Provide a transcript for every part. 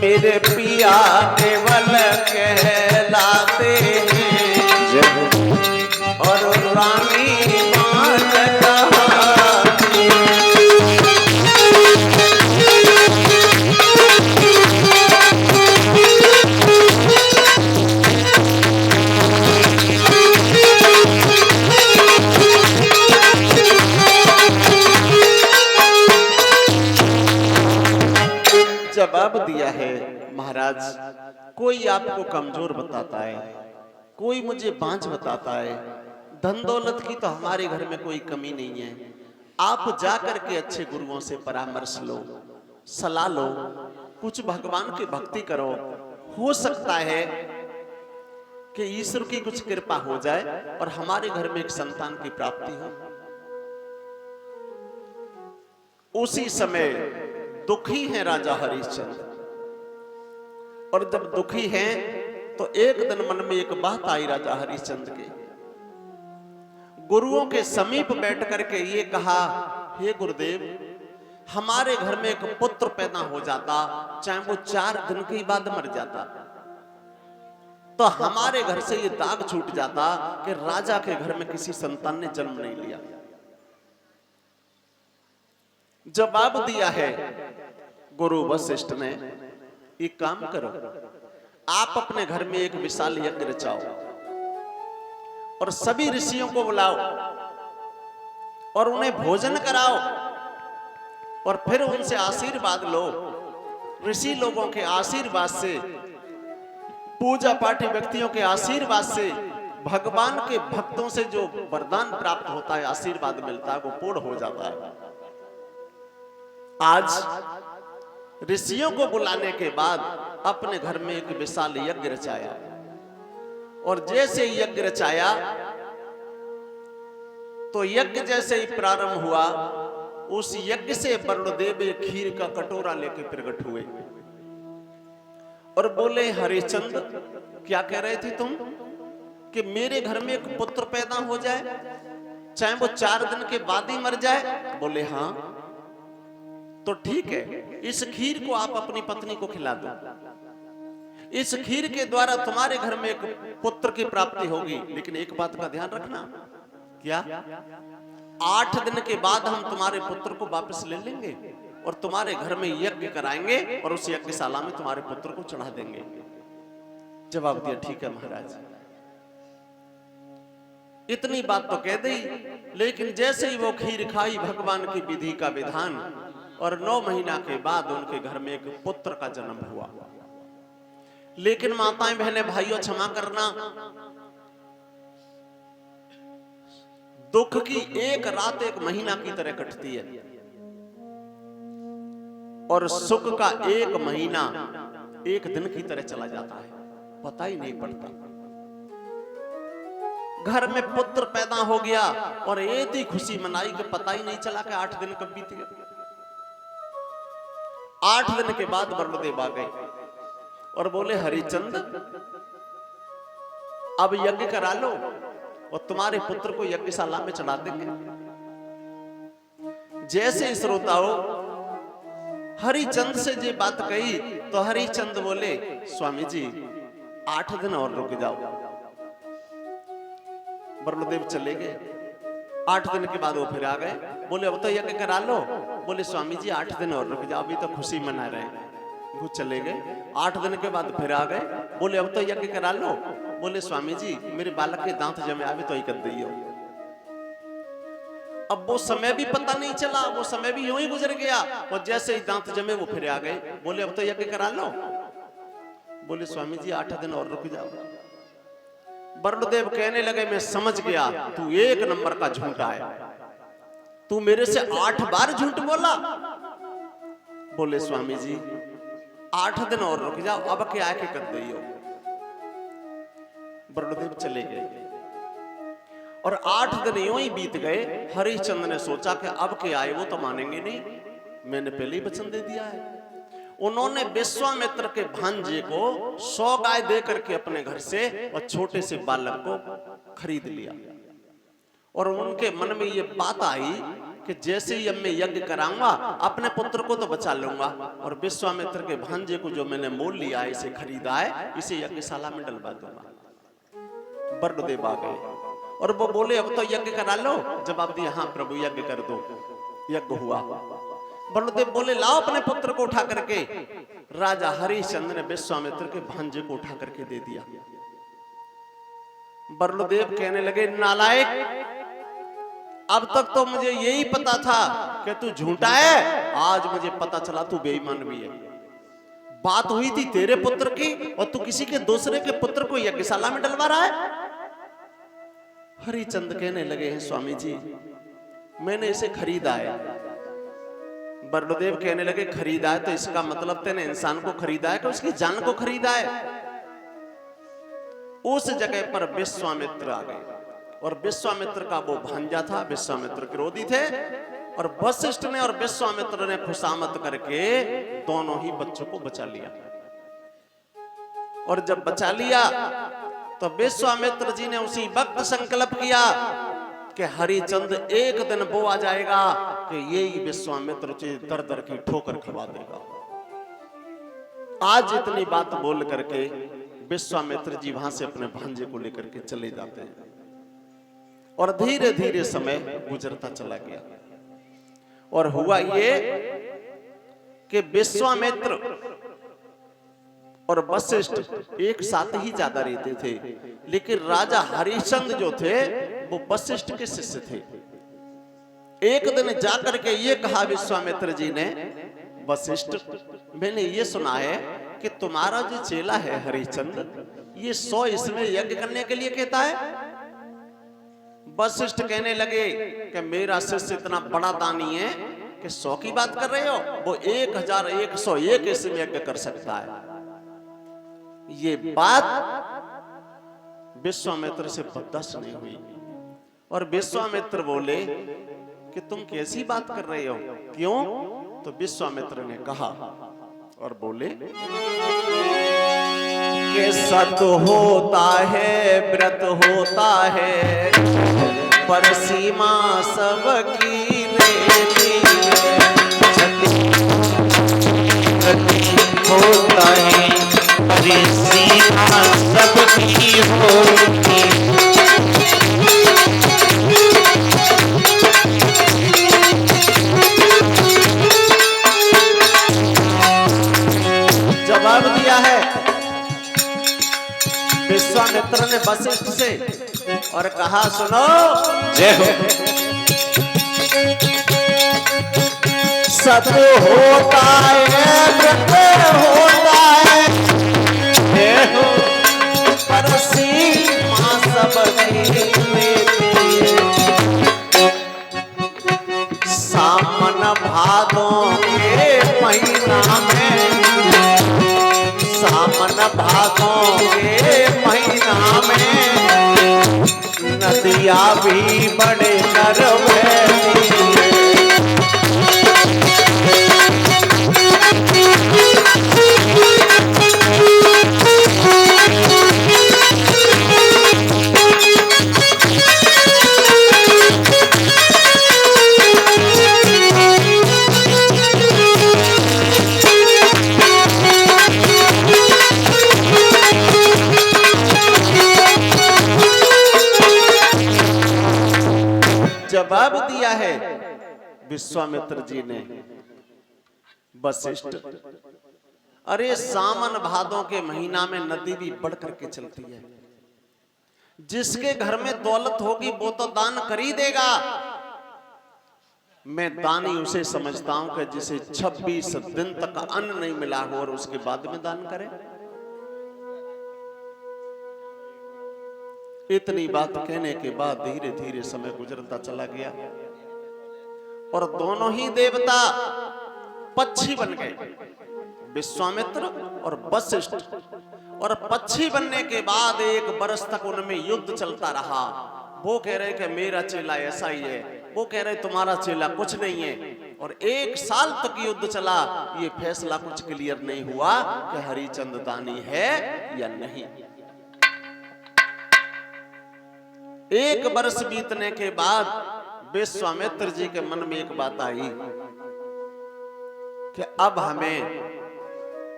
मेरे पिया केवल कहलाते हैं और रानी मान कहाती जवाब दिया है महाराज, कोई आपको कमजोर बताता है, कोई मुझे बांझ बताता है। धन दौलत की तो हमारे घर में कोई कमी नहीं है। आप जाकर के अच्छे गुरुओं से परामर्श लो, सलाह लो, कुछ भगवान की भक्ति करो। हो सकता है कि ईश्वर की कुछ कृपा हो जाए और हमारे घर में एक संतान की प्राप्ति हो। उसी समय दुखी हैं राजा हरिश्चंद्र, और जब दुखी हैं तो एक दिन मन में एक बात आई राजा हरिश्चंद्र के। गुरुओं के समीप बैठ करके ये कहा, हे गुरुदेव, हमारे घर में एक पुत्र पैदा हो जाता, चाहे वो 4 दिन के बाद मर जाता, तो हमारे घर से ये दाग छूट जाता कि राजा के घर में किसी संतान ने जन्म नहीं लिया। जवाब दिया है गुरु वशिष्ठ ने, एक काम करो, आप अपने घर में एक विशाल यज्ञ रचाओ और सभी ऋषियों को बुलाओ और उन्हें भोजन कराओ और फिर उनसे आशीर्वाद लो। ऋषि लोगों के आशीर्वाद से, पूजा पाठी व्यक्तियों के आशीर्वाद से, भगवान के भक्तों से जो वरदान प्राप्त होता है, आशीर्वाद मिलता है, वो पूर्ण हो जाता है। आज ऋषियों को बुलाने के बाद अपने घर में एक विशाल यज्ञ रचाया, और जैसे यज्ञ रचाया तो यज्ञ जैसे ही प्रारंभ हुआ, उस यज्ञ से वरुणदेव एक खीर का कटोरा लेकर प्रकट हुए और बोले, हरिश्चंद्र, क्या कह रहे थे तुम कि मेरे घर में एक पुत्र पैदा हो जाए, चाहे वो 4 दिन के बाद ही मर जाए? बोले हाँ। तो ठीक है, इस खीर को आप अपनी पत्नी को खिला दो। इस खीर के द्वारा तुम्हारे घर में एक पुत्र की प्राप्ति होगी, लेकिन एक बात का ध्यान रखना। क्या? 8 दिन के बाद हम तुम्हारे पुत्र को वापस ले लेंगे और तुम्हारे घर में यज्ञ कराएंगे और उस यज्ञशाला में तुम्हारे पुत्र को चढ़ा देंगे। जवाब दिया, ठीक है महाराज। इतनी बात तो कह दी, लेकिन जैसे ही वो खीर खाई, भगवान की विधि का विधान, और 9 महीना के बाद उनके घर में एक पुत्र का जन्म हुआ। लेकिन माताएं, बहनें, भाइयों, क्षमा करना, दुख की एक रात 1 महीना की तरह कटती है और सुख का 1 महीना 1 दिन की तरह चला जाता है, पता ही नहीं पड़ता। घर में पुत्र पैदा हो गया और इतनी खुशी मनाई कि पता ही नहीं चला कि 8 दिन कब बीत गए। 8 दिन के बाद वरुणदेव आ गए और बोले, हरिश्चंद्र, अब यज्ञ करा लो और तुम्हारे पुत्र को यज्ञशाला में चढ़ा देंगे। जैसे श्रोताओं हरिश्चंद्र से ये बात कही तो हरिश्चंद्र बोले, स्वामी जी, 8 दिन और रुक जाओ। वरुणदेव चले गए। 8 दिन के बाद वो फिर आ गए, बोले, अब तो यज्ञ करा लो। बोले, स्वामी जी, 8 दिन और रुक जाओ, अभी तो खुशी मना रहे हैं। वो चले गए। 8 दिन के बाद फिर आ गए, बोले, अब तो यज्ञ करा लो। बोले, स्वामी जी, मेरे बालक के दांत जमे, अभी तो ही कर दियो। अब वो समय भी पता नहीं चला, वो समय भी यूं ही गुजर गया और जैसे ही दांत जमे वो फिर आ गए। बोले, अब तो यज्ञ करा लो। बोले, स्वामी जी, 8 दिन और रुक जाओ। वरुणदेव कहने लगे, मैं समझ गया, तू 1 नंबर का झूठा है, तू मेरे से 8 बार झूठ बोला। बोले, स्वामी जी, 8 दिन और रुक जाओ, अब के आके कर दियो। वरुणदेव चले गए और 8 दिन यूं ही बीत गए। हरिश्चंद्र ने सोचा कि अब के आए वो तो मानेंगे नहीं, मैंने पहले ही वचन दे दिया है। उन्होंने विश्वामित्र के भांजे को 100 गाय दे करके अपने घर से और छोटे से बालक को खरीद लिया। और उनके मन में ये बात आई कि जैसे ही अब मैं यज्ञ कराऊंगा अपने पुत्र को तो बचा लूंगा, और विश्वामित्र के भांजे को जो मैंने मोल लिया है, इसे खरीदा है, इसे यज्ञशाला में डलवा दूंगा। वरुणदेव आ गए और वो बोले अब तो यज्ञ करा लो। जवाब दिया हाँ प्रभु यज्ञ कर दो। यज्ञ हुआ। वरुणदेव बोले लाओ अपने पुत्र को उठा करके। राजा हरिश्चंद्र ने विश्वामित्र के भांजे को उठा करके दे दिया। वरुणदेव कहने लगे नालायक, अब तक तो मुझे यही पता था कि तू झूठा है, आज मुझे पता चला तू बेईमान भी है। बात हुई थी तेरे पुत्र की और तू किसी के दूसरे के पुत्र को यज्ञशाला में डलवा रहा है। हरिचंद कहने लगे हैं स्वामी जी मैंने इसे खरीदा है। वरुणदेव कहने लगे खरीदा है तो इसका मतलब तेने इंसान को खरीदा है कि उसकी जान को खरीदा है। उस जगह पर विश्वामित्र आ गए और विश्वामित्र का वो भांजा था, विश्वामित्र क्रोधी थे, और वशिष्ठ ने और विश्वामित्र ने खुशामत करके दोनों ही बच्चों को बचा लिया। और जब बचा लिया तो विश्वामित्र जी ने उसी वक्त संकल्प किया कि हरिचंद एक दिन वो आ जाएगा कि यही विश्वामित्र जी दर दर की ठोकर खवा देगा। आज इतनी बात बोल करके विश्वामित्र जी वहां से अपने भांजे को लेकर के चले जाते हैं और धीरे धीरे समय गुजरता चला गया। और हुआ ये कि विश्वामित्र और वशिष्ठ एक साथ ही ज्यादा रहते थे, लेकिन राजा हरिश्चंद्र जो थे वो वशिष्ठ के शिष्य थे। एक दिन जाकर के ये कहा विश्वामित्र जी ने, वशिष्ठ मैंने ये सुना है कि तुम्हारा जो चेला है हरिश्चंद्र ये 100 इसमें यज्ञ करने के लिए कहता है। वशिष्ठ कहने लगे कि मेरा शिष्य इतना बड़ा दानी है कि 100 की बात कर रहे हो, वो 1101 इसमें यज्ञ कर सकता है। ये बात विश्वामित्र से बर्दाश्त नहीं हुई और विश्वामित्र बोले कि तुम कैसी बात कर रहे हो, क्यों? तो विश्वामित्र ने कहा और बोले कि सत होता है व्रत होता है पर सीमा सबकी रहती होता है पर सीमा सबकी होती। जवाब दिया है विश्वामित्र ने वशिष्ठ से और कहा सुनो, जय हो। सत होता है व्रत होता है, जय हो, पर सीमा सबकी रहती है। सावन भादों के महीना में, सावन भादों के महीना में नदियां भी बड़े नरम है। जवाब दिया है विश्वामित्र जी ने वशिष्ठ, अरे सावन भादों के महीना में नदी भी बढ़ करके चलती है। जिसके घर में दौलत होगी वो तो दान कर ही देगा। मैं दानी उसे समझता हूं कि जिसे 26 दिन तक अन्न नहीं मिला हो और उसके बाद में दान करे। इतनी बात कहने के बाद धीरे धीरे समय गुजरता चला गया और दोनों ही देवता पक्षी बन गए। विश्वामित्र और वशिष्ठ। और पक्षी बनने के बाद 1 वर्ष तक उनमें युद्ध चलता रहा। वो कह रहे कि मेरा चेला ऐसा ही है, वो कह रहे तुम्हारा चेला कुछ नहीं है। और 1 साल तक युद्ध चला। ये फैसला कुछ क्लियर नहीं हुआ कि हरिचंद दानी है या नहीं। 1 वर्ष बीतने के बाद विश्वामित्र जी के मन में एक बात आई कि अब हमें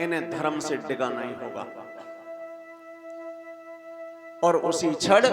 इन्हें धर्म से डिगाना ही होगा। और उसी क्षण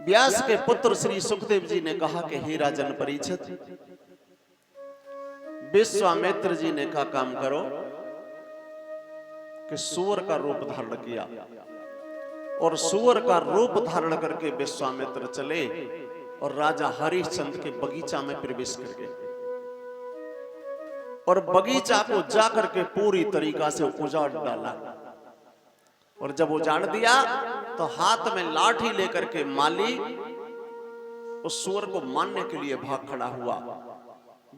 व्यास के पुत्र श्री सुखदेव जी ने कहा कि हे राजन परीक्षित, विश्वामित्र जी ने कहा काम करो कि सूअर का रूप धारण किया। और सूअर का रूप धारण करके विश्वामित्र चले और राजा हरिश्चंद्र के बगीचा में प्रवेश कर गए। और बगीचा को जाकर के पूरी तरीका से उजाड़ डाला। और जब उजाड़ दिया तो हाथ में लाठी लेकर के माली उस सूअर को मारने के लिए भाग खड़ा हुआ।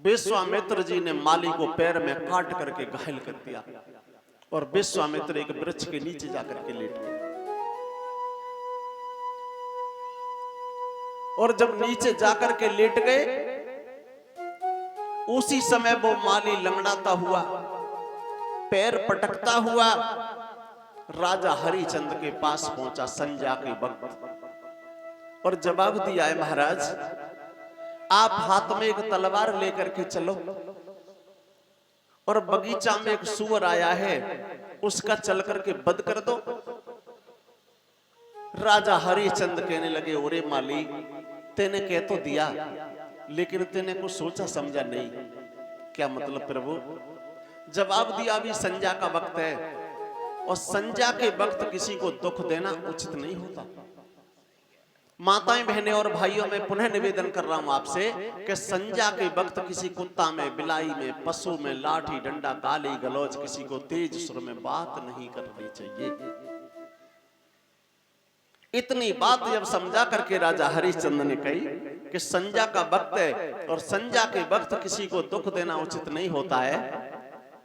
विश्वामित्र जी ने माली को पैर में काट करके घायल कर दिया। और विश्वामित्र एक वृक्ष के नीचे जाकर के लेट गए। और जब नीचे जाकर के लेट गए, उसी समय वो माली लंगड़ाता हुआ, पैर पटकता हुआ राजा हरिचंद्र के पास पहुंचा संध्या के वक्त। और जवाब दिया है महाराज, आप हाथ में एक तलवार लेकर के चलो और बगीचा में एक सूअर आया है, उसका चल करके वध कर दो। राजा हरिचंद्र कहने लगे, ओरे माली, तेने कह तो दिया लेकिन तेने कुछ सोचा समझा नहीं। क्या मतलब प्रभु? जवाब दिया, अभी संध्या का वक्त है और संध्या के वक्त किसी को दुख देना उचित नहीं होता। माताएं, बहनें और भाइयों, मैं पुनः निवेदन कर रहा हूं आपसे कि संध्या के वक्त किसी कुत्ता में, बिलाई में, पशु में लाठी डंडा गाली गलौज, किसी को तेज सुर में बात नहीं करनी चाहिए। इतनी बात जब समझा करके राजा हरिश्चंद्र ने कही कि संध्या का वक्त है और संध्या के वक्त किसी को दुख देना उचित नहीं होता है,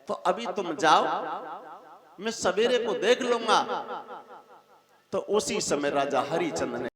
तो अभी तुम जाओ, मैं सवेरे को देख लूंगा। तो उसी समय राजा हरिचंद्र ने